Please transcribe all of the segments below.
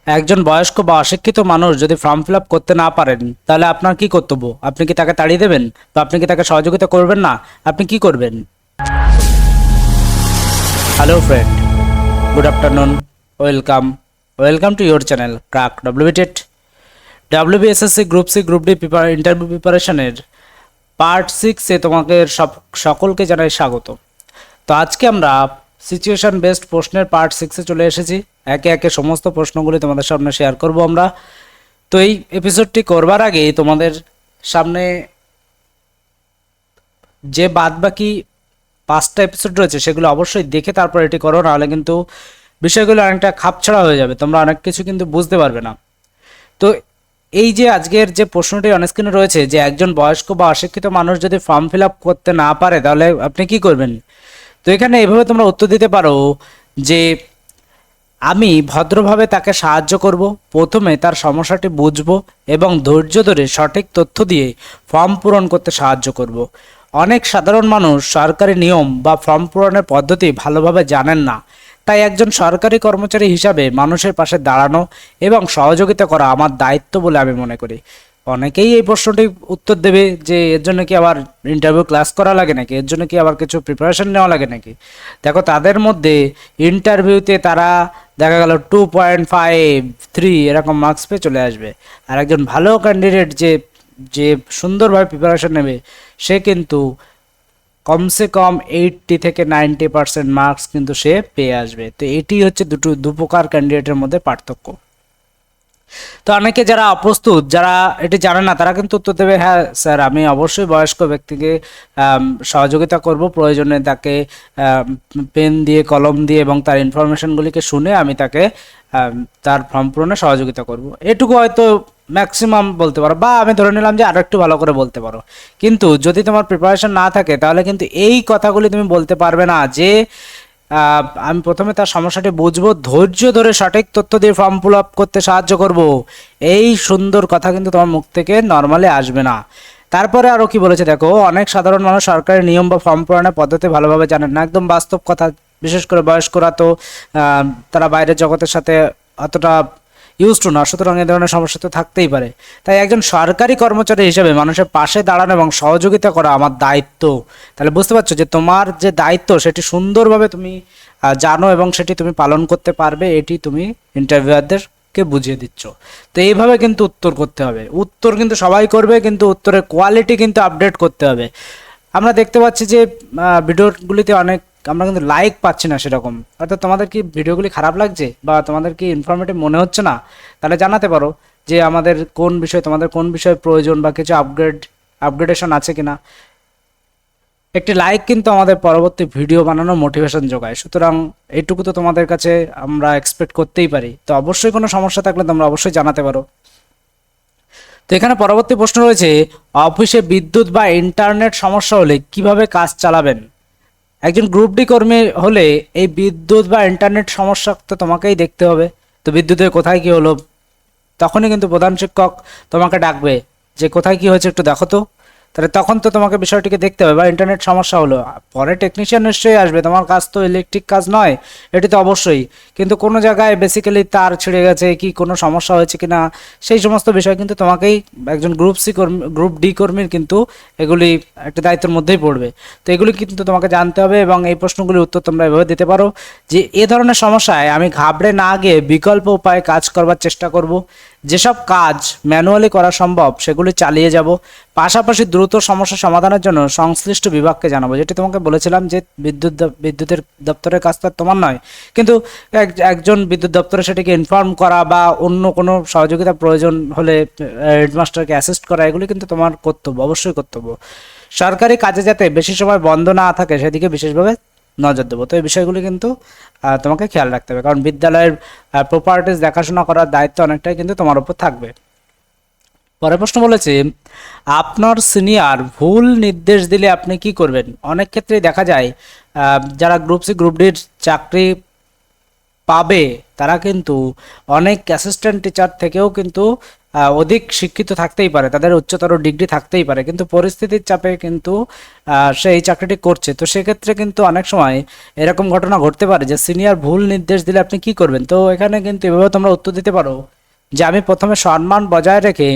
একজন বয়স্ক বা অশিক্ষিত মানুষ যদি ফর্ম ফিল আপ করতে না পারেন তাহলে আপনার কি কর্তব্য? আপনি কি তাকে তাড়িয়ে দেবেন বা আপনি কি তাকে সহযোগিতা করবেন না? আপনি কি করবেন? Hello friend, good afternoon, welcome welcome to your channel crack ডব্লিউবিটেড। WBSSC group C group D interview প্রিপারেশনের পার্ট 6-এ তোমাকে সকলকে জানাই স্বাগত। তো আজকে আমরা সিচুয়েশন বেসড প্রশ্নের পার্ট 6-এ চলে এসেছি। একে একে সমস্ত প্রশ্নগুলি তোমাদের সামনে শেয়ার করব আমরা। তো এই এপিসোডটি করবার আগে তোমাদের সামনে যে বাদবাকি 5টা এপিসোড রয়েছে সেগুলো অবশ্যই দেখে তারপর এটি করো, নাহলে কিন্তু বিষয়গুলো অনেকটা খাপছাড়া হয়ে যাবে, তোমরা অনেক কিছু কিন্তু বুঝতে পারবে না। তো এই যে আজকের যে প্রশ্নটি অনস্ক্রিনে রয়েছে যে একজন বয়স্ক বা অশিক্ষিত মানুষ যদি ফর্ম ফিল আপ করতে না পারে তাহলে আপনি কি করবেন? তো এখানে এইভাবে তোমরা উত্তর দিতে পারো যে আমি ভদ্রভাবে তাকে সাহায্য করব। প্রথমে তার সমস্যাটি বুঝবো এবং ধৈর্য ধরে সঠিক তথ্য দিয়ে ফর্ম পূরণ করতে সাহায্য করব। অনেক সাধারণ মানুষ সরকারি নিয়ম বা ফর্ম পূরণের পদ্ধতি ভালোভাবে জানেন না, তাই একজন সরকারি কর্মচারী হিসাবে মানুষের পাশে দাঁড়ানো এবং সহযোগিতা করা আমার দায়িত্ব বলে আমি মনে করি। অনেকেই এই প্রশ্নটি উত্তর দেবে যে এর জন্য কি আবার ইন্টারভিউ ক্লাস করা লাগে নাকি, এর জন্য কি আবার কিছু প্রিপারেশন নেওয়া লাগে নাকি। দেখো, তাদের মধ্যে ইন্টারভিউতে তারা দেখা গেল 2.53 এরকম মার্কস পেয়ে চলে আসবে, আর একজন ভালো ক্যান্ডিডেট যে যে সুন্দরভাবে প্রিপারেশন নেবে সে কিন্তু কমসে কম 80 থেকে 90% মার্কস কিন্তু সে পেয়ে আসবে। তো এটি হচ্ছে দু প্রকার ক্যান্ডিডেটের মধ্যে পার্থক্য। তো অনেকে যারা অপ্রস্তুত, যারা এটি জানে না, তারা কিন্তু উত্তর দেবে হ্যাঁ স্যার, আমি অবশ্যই বয়স্ক ব্যক্তিকে সহযোগিতা করব, প্রয়োজনে তাকে পেন দিয়ে কলম দিয়ে এবং তার ইনফরমেশনগুলিকে শুনে আমি তাকে তার ফর্ম পূরণে সহযোগিতা করব। এটুকু হয়তো ম্যাক্সিমাম বলতে পারো, বা আমি ধরে নিলাম যে আরো একটু ভালো করে বলতে পারো। কিন্তু যদি তোমার প্রিপারেশন না থাকে তাহলে কিন্তু এই কথাগুলি তুমি বলতে পারবে না যে আমি প্রথমে তার সমস্যাটি বুঝবো, ধৈর্য ধরে সঠিক তথ্য দিয়ে ফর্ম ফিল আপ করতে সাহায্য করব। এই সুন্দর কথা কিন্তু তোমার মুখ থেকে নর্মালি আসবে না। তারপরে আরও কি বলেছে দেখো, অনেক সাধারণ মানুষ সরকারি নিয়ম বা ফর্ম পূরণের পদ্ধতি ভালোভাবে জানেন না। একদম বাস্তব কথা। বিশেষ করে বয়স্করা তো তারা বাইরের জগতের সাথে অতটা ইউজ টু না, সুতরাং এ ধরনের সমস্যা তো থাকতেই পারে। তাই একজন সরকারি কর্মচারী হিসেবে মানুষের পাশে দাঁড়ানো এবং সহযোগিতা করা আমার দায়িত্ব। তাহলে বুঝতে পারছো যে তোমার যে দায়িত্ব সেটি সুন্দরভাবে তুমি জানো এবং সেটি তুমি পালন করতে পারবে, এটি তুমি ইন্টারভিউয়ারদেরকে বুঝিয়ে দিচ্ছ। তো এইভাবে কিন্তু উত্তর করতে হবে। উত্তর কিন্তু সবাই করবে, কিন্তু উত্তরের কোয়ালিটি কিন্তু আপডেট করতে হবে। আমরা দেখতে পাচ্ছি যে ভিডিওগুলিতে অনেক আমরা কিন্তু লাইক পাচ্ছি না সেরকম। অর্থাৎ তোমাদের কি ভিডিওগুলি খারাপ লাগছে বা তোমাদের কি ইনফরমেটিভ মনে হচ্ছে না, তাহলে জানাতে পারো যে আমাদের কোন বিষয়, তোমাদের কোন বিষয়ে প্রয়োজন বা কিছু আপগ্রেডেশন আছে কিনা। একটি লাইক কিন্তু আমাদের পরবর্তী ভিডিও বানানোর মোটিভেশন যোগায়, সুতরাং এইটুকু তো তোমাদের কাছে আমরা এক্সপেক্ট করতেই পারি। তো অবশ্যই কোনো সমস্যা থাকলে তোমরা অবশ্যই জানাতে পারো। তো এখানে পরবর্তী প্রশ্ন রয়েছে, অফিসে বিদ্যুৎ বা ইন্টারনেট সমস্যা হলে কিভাবে কাজ চালাবেন? একজন গ্রুপ ডি কর্মী হলে এই বিদ্যুৎ বা ইন্টারনেট সমস্যা তো তোমাকেই দেখতে হবে। তো বিদ্যুতের কোথায় কি হলো, তখনই কিন্তু প্রধান শিক্ষক তোমাকে ডাকবে যে কোথায় কি হয়েছে একটু দেখো তো। তাহলে তখন তো তোমাকে বিষয়টিকে দেখতে হবে। বা ইন্টারনেট সমস্যা হলো, পরে টেকনিশিয়ান নিশ্চয়ই আসবে, তোমার কাজ তো ইলেকট্রিক কাজ নয়, এটি তো অবশ্যই। কিন্তু কোনো জায়গায় বেসিক্যালি তার ছিঁড়ে গেছে কি কোনো সমস্যা হয়েছে কিনা, সেই সমস্ত বিষয় কিন্তু তোমাকেই, একজন গ্রুপ সি কর্মী, গ্রুপ ডি কর্মীর কিন্তু এগুলি একটা দায়িত্বের মধ্যেই পড়বে। তো এগুলি কিন্তু তোমাকে জানতে হবে এবং এই প্রশ্নগুলির উত্তর তোমরা এভাবে দিতে পারো যে এ ধরনের সমস্যায় আমি ঘাবড়ে না গিয়ে বিকল্প উপায়ে কাজ করবার চেষ্টা করব। যেসব কাজ ম্যানুয়ালি করা সম্ভব সেগুলি চালিয়ে যাব। পাশাপাশি দ্রুত সমস্যা সমাধানের জন্য সংশ্লিষ্ট বিভাগকে জানাবো। যেটি তোমাকে বলেছিলাম যে বিদ্যুতের দপ্তরের কাজ তো তোমার নয়, কিন্তু একজন বিদ্যুৎ দপ্তরে সেটিকে ইনফর্ম করা বা অন্য কোনো সহযোগিতা প্রয়োজন হলে হেডমাস্টারকে অ্যাসিস্ট করা, এগুলি কিন্তু তোমার কর্তব্য, অবশ্যই কর্তব্য। সরকারি কাজে যাতে বেশি সময় বন্ধ না থাকে সেদিকে বিশেষভাবে নজর দেবো। তো এই বিষয়গুলি কিন্তু তোমাকে খেয়াল রাখতে হবে, কারণ বিদ্যালয়ের প্রপার্টিজ দেখাশোনা করার দায়িত্ব অনেকটাই কিন্তু তোমার উপর থাকবে। পরের প্রশ্ন বলেছে, আপনার সিনিয়র ভুল নির্দেশ দিলে আপনি কি করবেন? অনেক ক্ষেত্রেই দেখা যায় যারা গ্রুপ সি গ্রুপ ডির চাকরি পাবে তারা কিন্তু অনেক অ্যাসিস্ট্যান্ট টিচার থেকেও কিন্তু অধিক শিক্ষিত থাকতেই পারে, তাদের উচ্চতর ডিগ্রি থাকতেই পারে, কিন্তু পরিস্থিতির চাপে কিন্তু সে এই চাকরিটি করছে। তো সেক্ষেত্রে কিন্তু অনেক সময় এরকম ঘটনা ঘটতে পারে যে সিনিয়র ভুল নির্দেশ দিলে আপনি কি করবেন। তো এখানে কিন্তু এভাবে তোমরা উত্তর দিতে পারো যে আমি প্রথমে সম্মান বজায় রেখে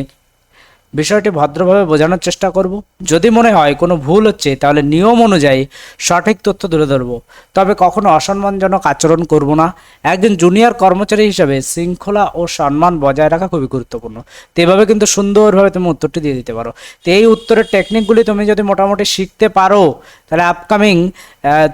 বিষয়টি ভদ্রভাবে বোঝানোর চেষ্টা করব। যদি মনে হয় কোনো ভুল হচ্ছে তাহলে নিয়ম অনুযায়ী সঠিক তথ্য তুলে ধরবো, তবে কখনো অসম্মানজনক আচরণ করব না। একজন জুনিয়র কর্মচারী হিসেবে শৃঙ্খলা ও সম্মান বজায় রাখা খুবই গুরুত্বপূর্ণ। তো এভাবে কিন্তু সুন্দরভাবে তুমি উত্তরটি দিয়ে দিতে পারো। তো এই উত্তরের টেকনিকগুলি তুমি যদি মোটামুটি শিখতে পারো তাহলে আপকামিং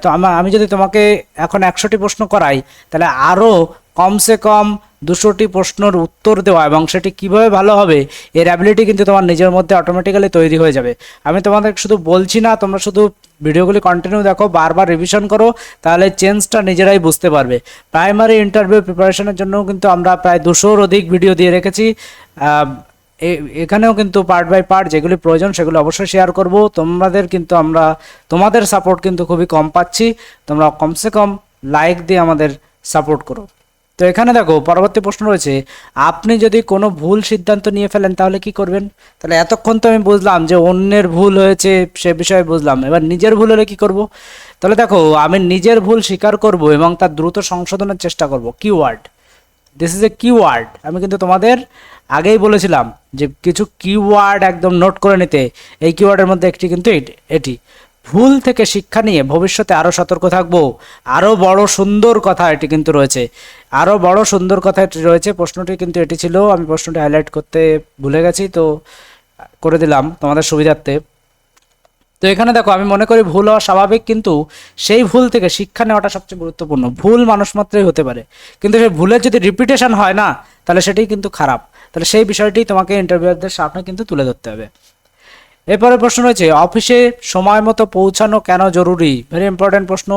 তো আমি যদি তোমাকে এখন 100টি প্রশ্ন করাই তাহলে আরও কমসে কম 200টি প্রশ্নের উত্তর দেওয়া এবং সেটি কিভাবে ভালো হবে এর অ্যাবিলিটি কিন্তু তোমার নিজের মধ্যে অটোমেটিক্যালি তৈরি হয়ে যাবে। আমি তোমাদের শুধু বলছি না, তোমরা শুধু ভিডিওগুলি কন্টিনিউ দেখো, বারবার রিভিশন করো, তাহলে চেঞ্জটা নিজেরাই বুঝতে পারবে। প্রাইমারি ইন্টারভিউ প্রিপারেশনের জন্য কিন্তু আমরা প্রায় 200-র অধিক ভিডিও দিয়ে রেখেছি। এখানেও কিন্তু পার্ট বাই পার্ট যেগুলি প্রয়োজন সেগুলো অবশ্যই শেয়ার করব। তোমাদের সাপোর্ট কিন্তু খুবই কম পাচ্ছি, তোমরা কমসে কম লাইক দিয়ে আমাদের সাপোর্ট করো। তো এখানে দেখো পরবর্তী প্রশ্ন রয়েছে, আপনি যদি কোনো ভুল সিদ্ধান্ত নিয়ে ফেলেন তাহলে কি করবেন। তাহলে এতক্ষণ তো আমি বুঝলাম যে অন্যের ভুল হয়েছে সে বিষয়ে বুঝলাম, এবার নিজের ভুল হলে কি করব। তাহলে দেখো আমি নিজের ভুল স্বীকার করব এবং তার দ্রুত সংশোধনের চেষ্টা করব। Keyword, this is a keyword. আমি কিন্তু তোমাদের আগেই বলেছিলাম যে কিছু কিওয়ার্ড একদম নোট করে নিতে। এই কিওয়ার্ডের মধ্যে একটি কিন্তু এটি ভুল থেকে শিক্ষা নিয়ে ভবিষ্যতে আরও সতর্ক থাকবো। আরও বড় সুন্দর কথা এটি কিন্তু রয়েছে, আরও বড় সুন্দর কথা এটি রয়েছে। প্রশ্নটি কিন্তু এটি ছিল, আমি প্রশ্নটি হাইলাইট করতে ভুলে গেছি, তো করে দিলাম তোমাদের সুবিধার্থে। তো এখানে দেখো আমি মনে করি ভুল হওয়া স্বাভাবিক, কিন্তু সেই ভুল থেকে শিক্ষা নেওয়াটা সবচেয়ে গুরুত্বপূর্ণ। ভুল মানুষ মাত্রই হতে পারে, কিন্তু সেই ভুলের যদি রিপিটেশন হয় না তাহলে সেটাই কিন্তু খারাপ। তাহলে সেই বিষয়টি তোমাকে ইন্টারভিউয়ারদের সামনে কিন্তু তুলে ধরতে হবে। এরপরে প্রশ্ন রয়েছে, অফিসে সময় মতো পৌঁছানো কেন জরুরি। ভেরি ইম্পর্ট্যান্ট প্রশ্ন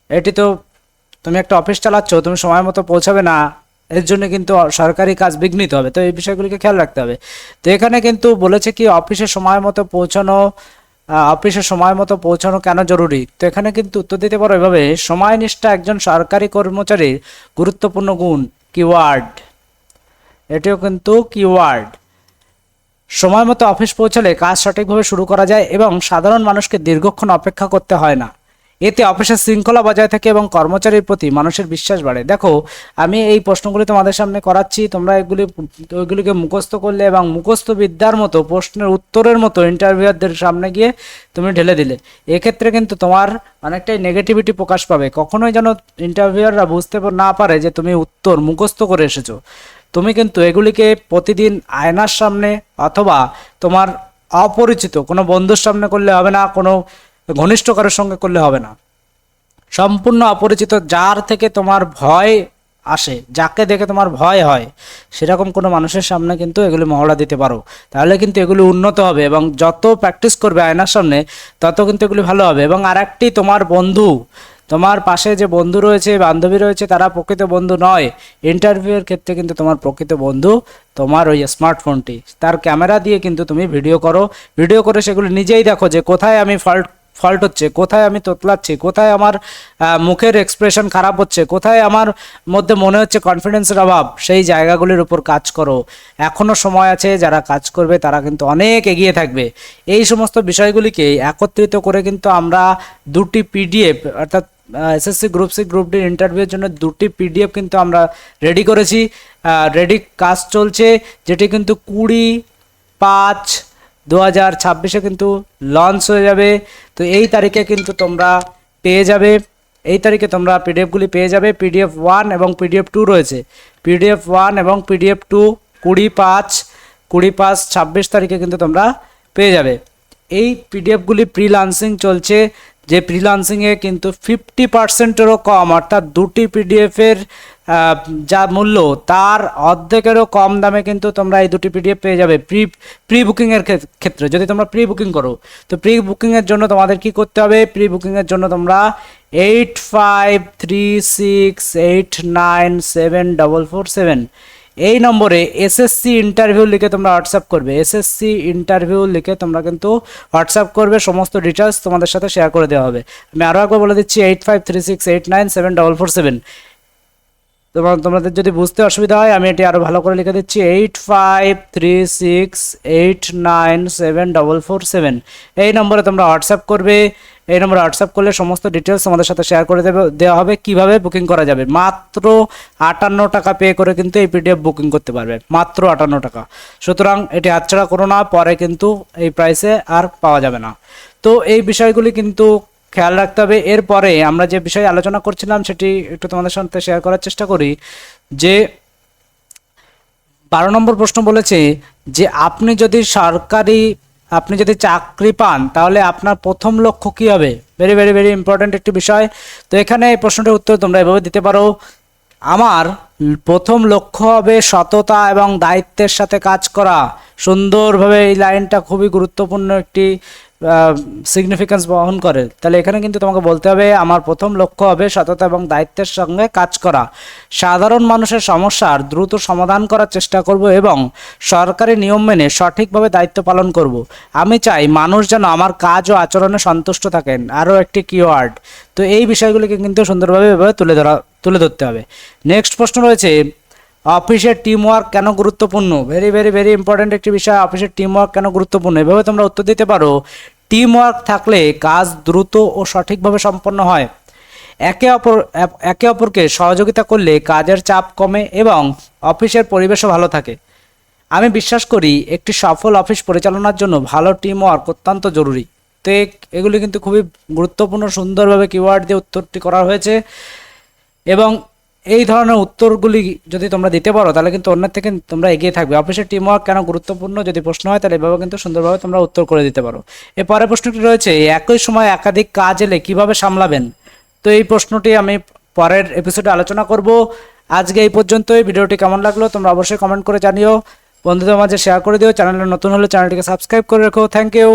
এটি। তো তুমি একটা অফিস চালাচ্ছ, তুমি সময় মতো পৌঁছাবে না, এর জন্য কিন্তু সরকারি কাজ বিঘ্নিত হবে। তো এই বিষয়গুলিকে খেয়াল রাখতে হবে। তো এখানে কিন্তু বলেছে কি অফিসে সময় মতো পৌঁছানো কেন জরুরি। তো এখানে কিন্তু উত্তর দিতে পারো এভাবে, সময়নিষ্ঠা একজন সরকারি কর্মচারীর গুরুত্বপূর্ণ গুণ। কিওয়ার্ড, এটিও কিন্তু কিওয়ার্ড। সময় মতো অফিস পৌঁছালে কাজ সঠিকভাবে শুরু করা যায় এবং সাধারণ মানুষকে দীর্ঘক্ষণ অপেক্ষা করতে হয় না। এতে অফিসের শৃঙ্খলা বজায় থাকে এবং কর্মচারীর প্রতি মানুষের বিশ্বাস বাড়ে। দেখো আমি এই প্রশ্নগুলি তোমাদের সামনে করাচ্ছি, তোমরা ওইগুলিকে মুখস্থ করলে এবং মুখস্থ বিদ্যার মতো প্রশ্নের উত্তরের মতো ইন্টারভিউয়ারদের সামনে গিয়ে তুমি ঢেলে দিলে, এক্ষেত্রে কিন্তু তোমার অনেকটাই নেগেটিভিটি প্রকাশ পাবে। কখনোই যেন ইন্টারভিউয়াররা বুঝতে না পারে যে তুমি উত্তর মুখস্থ করে এসেছো। তুমি কিন্তু এগুলিকে প্রতিদিন আয়নার সামনে অথবা তোমার অপরিচিত কোনো বন্ধুর সামনে করলে হবে না, কোনো ঘনিষ্ঠ কারোর সঙ্গে করলে হবে না। সম্পূর্ণ অপরিচিত, যার থেকে তোমার ভয় আসে, যাকে দেখে তোমার ভয় হয়, সেরকম কোনো মানুষের সামনে কিন্তু এগুলি মহড়া দিতে পারো। তাহলে কিন্তু এগুলি উন্নত হবে এবং যত প্র্যাকটিস করবে আয়নার সামনে তত কিন্তু এগুলি ভালো হবে। এবং আরেকটি, তোমার বন্ধু, তোমার পাশে যে বন্ধু রয়েছে, বান্ধবী রয়েছে, তারা প্রকৃত বন্ধু নয়। ইন্টারভিউয়ের ক্ষেত্রে কিন্তু তোমার প্রকৃত বন্ধু তোমার ওই স্মার্টফোনটি, তার ক্যামেরা দিয়ে কিন্তু তুমি ভিডিও করে সেগুলো নিজেই দেখো যে কোথায় আমি ফল্ট হচ্ছে, কোথায় আমি তোতলাচ্ছি, কোথায় আমার মুখের এক্সপ্রেশন খারাপ হচ্ছে, কোথায় আমার মধ্যে মনে হচ্ছে কনফিডেন্সের অভাব, সেই জায়গাগুলির উপর কাজ করো। এখনও সময় আছে, যারা কাজ করবে তারা কিন্তু অনেক এগিয়ে থাকবে। এই সমস্ত বিষয়গুলিকে একত্রিত করে কিন্তু আমরা 2টি পিডিএফ, অর্থাৎ SSC group C group D ইন্টারভিউর জন্য 2টি পিডিএফ কিন্তু আমরা রেডি করেছি। কাজ চলছে, যেটি কিন্তু 20/5/2026 কিন্তু লঞ্চ হয়ে যাবে। তো এই তারিখে কিন্তু তোমরা পেয়ে যাবে, এই তারিখে তোমরা পিডিএফগুলি পেয়ে যাবে। পিডিএফ 1 এবং পিডিএফ 2 রয়েছে। পিডিএফ 1 এবং পিডিএফ 2 20/5/26 তারিখে কিন্তু তোমরা পেয়ে যাবে। এই পিডিএফগুলি ফ্রিল্যান্সিং চলছে, যে ফ্রিল্যান্সিংয়ে কিন্তু 50%-এরও কম, অর্থাৎ 2টি পিডিএফের যা মূল্য তার অর্ধেকেরও কম দামে কিন্তু তোমরা এই 2টি পিডিএফ পেয়ে যাবে প্রি বুকিংয়ের ক্ষেত্রে। যদি তোমরা প্রি বুকিং করো, তো প্রি বুকিংয়ের জন্য তোমাদের কি করতে হবে, প্রি বুকিংয়ের জন্য তোমরা 8536897447 এই নম্বরে এসএসসি ইন্টারভিউ লিখে তোমরা হোয়াটসঅ্যাপ করবে। এসএসসি ইন্টারভিউ লিখে তোমরা কিন্তু হোয়াটসঅ্যাপ করবে, সমস্ত ডিটেলস তোমাদের সাথে শেয়ার করে দেওয়া হবে। আমি আরও একবার বলে দিচ্ছি 8536897447। তোমাদের যদি বুঝতে অসুবিধা হয় আমি এটি আরও ভালো করে লিখে দিচ্ছি 8536897447। এই নম্বরে তোমরা হোয়াটসঅ্যাপ করবে। এই নম্বরে হোয়াটসঅ্যাপ করলে সমস্ত ডিটেলস আমাদের সাথে শেয়ার করে দেওয়া হবে কিভাবে বুকিং করা যাবে। মাত্র 58 টাকা পে করে কিন্তু এই পিডিএফ বুকিং করতে পারবে, মাত্র 58 টাকা। সুতরাং এটি হাতছাড়া করো না, পরে কিন্তু এই প্রাইসে আর পাওয়া যাবে না। তো এই বিষয়গুলি কিন্তু খেয়াল রাখতে হবে। এরপরে আমরা যে বিষয়ে আলোচনা করছিলাম সেটি একটু তোমাদের সাথে শেয়ার করার চেষ্টা করি। যে 12 নম্বর প্রশ্ন বলেছে যে আপনি যদি চাকরি পান তাহলে আপনার প্রথম লক্ষ্য কী হবে। ভেরি ভেরি ভেরি ইম্পর্ট্যান্ট একটি বিষয়। তো এখানে এই প্রশ্নটির উত্তর তোমরা এভাবে দিতে পারো, আমার প্রথম লক্ষ্য হবে সততা এবং দায়িত্বের সাথে কাজ করা। সুন্দরভাবে এই লাইনটা খুবই গুরুত্বপূর্ণ একটি সিগনিফিক্যান্স বহন করে। তাহলে এখানে কিন্তু তোমাকে বলতে হবে আমার প্রথম লক্ষ্য হবে সততা এবং দায়িত্বের সঙ্গে কাজ করা। সাধারণ মানুষের সমস্যার দ্রুত সমাধান করার চেষ্টা করব এবং সরকারি নিয়ম মেনে সঠিকভাবে দায়িত্ব পালন করব। আমি চাই মানুষ যেন আমার কাজ ও আচরণে সন্তুষ্ট থাকেন, আরও একটি কিওয়ার্ড। তো এই বিষয়গুলিকে কিন্তু সুন্দরভাবে এভাবে তুলে ধরতে হবে। নেক্সট প্রশ্ন রয়েছে অফিসের টিম ওয়ার্ক কেন গুরুত্বপূর্ণ। ভেরি ভেরি ভেরি ইম্পর্ট্যান্ট একটি বিষয়, অফিসের টিম ওয়ার্ক কেন গুরুত্বপূর্ণ। এভাবে তোমরা উত্তর দিতে পারো, টিম ওয়ার্ক থাকলে কাজ দ্রুত ও সঠিকভাবে সম্পন্ন হয়। একে অপরকে সহযোগিতা করলে কাজের চাপ কমে এবং অফিসের পরিবেশও ভালো থাকে। আমি বিশ্বাস করি একটি সফল অফিস পরিচালনার জন্য ভালো টিম ওয়ার্ক অত্যন্ত জরুরি। তো এগুলি কিন্তু খুবই গুরুত্বপূর্ণ, সুন্দরভাবে কিওয়ার্ড দিয়ে উত্তরটি করা হয়েছে। এবং এই ধরনের উত্তরগুলি যদি তোমরা দিতে পারো তাহলে কিন্তু অন্যের থেকে তোমরা এগিয়ে থাকবে। অফিসের টিম ওয়ার্ক কেন গুরুত্বপূর্ণ যদি প্রশ্ন হয় তাহলে এভাবে কিন্তু সুন্দরভাবে তোমরা উত্তর করে দিতে পারো। এরপরের প্রশ্নটি রয়েছে একই সময় একাধিক কাজ এলে কিভাবে সামলাবেন। তো এই প্রশ্নটি আমি পরের এপিসোডে আলোচনা করব। আজকে এই পর্যন্তই। ভিডিওটি কেমন লাগলো তোমরা অবশ্যই কমেন্ট করে জানিও, বন্ধুদের মাঝে শেয়ার করে দিও। চ্যানেলে নতুন হলে চ্যানেলটিকে সাবস্ক্রাইব করে রেখো। Thank you.